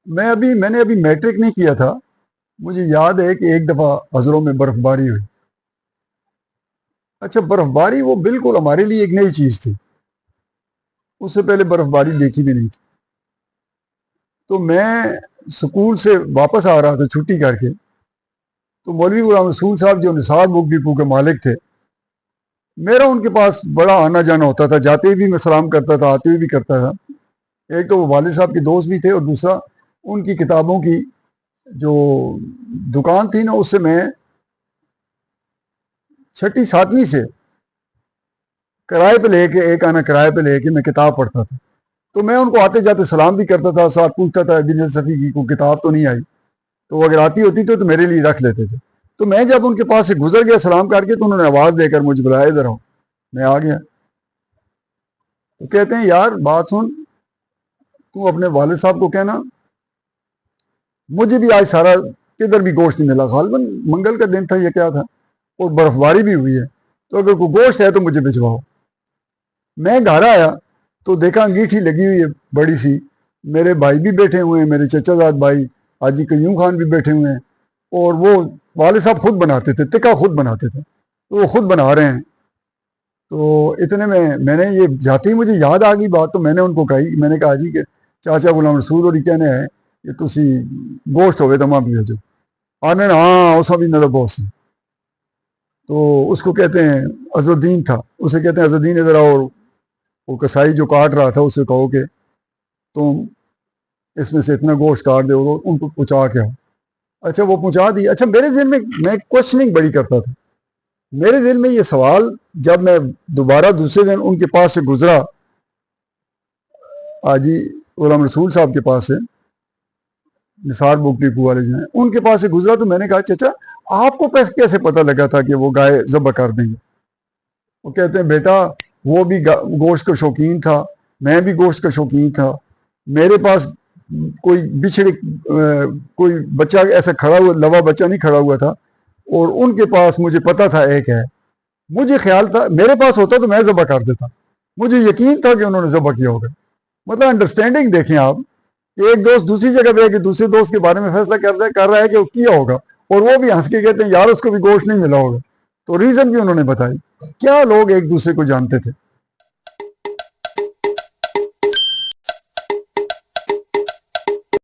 میں نے ابھی میٹرک نہیں کیا تھا، مجھے یاد ہے کہ ایک دفعہ ہزروں میں برف باری ہوئی. اچھا، برف باری وہ بالکل ہمارے لیے ایک نئی چیز تھی، اس سے پہلے برف باری دیکھی بھی نہیں تھی. تو میں اسکول سے واپس آ رہا تھا چھٹی کر کے، تو مولوی غلام رسول صاحب جو نثار بک ڈپو کے مالک تھے، میرا ان کے پاس بڑا آنا جانا ہوتا تھا، جاتے ہوئے بھی میں سلام کرتا تھا، آتے ہوئے بھی کرتا تھا. ایک تو وہ والد صاحب کے دوست بھی تھے، اور دوسرا ان کی کتابوں کی جو دکان تھی نا، اس سے میں 6 7ویں سے کرائے پہ لے کے، ایک آنا کرائے پہ لے کے میں کتاب پڑھتا تھا. تو میں ان کو آتے جاتے سلام بھی کرتا تھا، ساتھ پوچھتا تھا ابن صفی کی کوئی کتاب تو نہیں آئی، تو اگر آتی ہوتی تو میرے لیے رکھ لیتے تھے. تو میں جب ان کے پاس سے گزر گیا سلام کر کے، تو انہوں نے آواز دے کر مجھے بلایا، ادھر آؤ. میں آ گیا. تو کہتے ہیں یار بات سن، تو اپنے والد صاحب کو کہنا مجھے بھی آج سارا کدھر بھی گوشت نہیں ملا، غالباً منگل کا دن تھا یا کیا تھا، اور برف باری بھی ہوئی ہے، تو اگر کوئی گوشت ہے تو مجھے بھجواؤ. میں گھر آیا تو دیکھا انگیٹھی لگی ہوئی ہے بڑی سی، میرے بھائی بھی بیٹھے ہوئے ہیں، میرے چچا زاد بھائی حاجی قیوم خان بھی بیٹھے ہوئے ہیں، اور وہ والد صاحب خود بناتے تھے، تکا خود بناتے تھے، تو وہ خود بنا رہے ہیں. تو اتنے میں نے یہ جاتے ہی مجھے یاد آ گئی بات، تو میں نے ان کو کہی، میں نے کہا جی کہ چاچا غلام رسول اور کہنے ہے کہ تسی گوشت ہوئے تو ماں بھی ہو جو. آنے ہاں اسا بھی نظر بہت سی. تو اس کو کہتے ہیں عزر الدین تھا، اسے کہتے ہیں عزر الدین ادھر آؤ. وہ کسائی جو کاٹ رہا تھا اسے کہو کہ تم اس میں سے اتنا گوشت کاٹ دے، ان کو پہنچا کے آؤ. اچھا وہ پہنچا دی. اچھا میرے ذہن میں کوشچننگ بڑی کرتا تھا. میرے دل میں یہ سوال، جب میں دوبارہ دوسرے دن ان کے پاس سے گزرا، حاجی غلام رسول صاحب کے پاس سے، نثار بک ڈپو والے جو ہیں ان کے پاس سے گزرا، تو میں نے کہا چچا آپ کو کیسے پتہ لگا تھا کہ وہ گائے ذبح کر دیں گے؟ وہ کہتے ہیں بیٹا وہ بھی گوشت کا شوقین تھا، میں بھی گوشت کا شوقین تھا. میرے پاس کوئی بچھڑے کوئی بچہ ایسا کھڑا ہوا، لوا بچہ نہیں کھڑا ہوا تھا، اور ان کے پاس مجھے پتا تھا ایک ہے. مجھے خیال تھا میرے پاس ہوتا تو میں ذبح کر دیتا، مجھے یقین تھا کہ انہوں نے ذبح کیا ہوگا. مطلب انڈرسٹینڈنگ دیکھیں آپ، کہ ایک دوست دوسری جگہ پہ ہے کہ دوسرے دوست کے بارے میں فیصلہ کر رہا ہے کہ وہ کیا ہوگا، اور وہ بھی ہنس کے کہتے ہیں یار اس کو بھی گوشت نہیں ملا ہوگا. تو ریزن بھی انہوں نے بتائی. کیا لوگ ایک دوسرے کو جانتے تھے.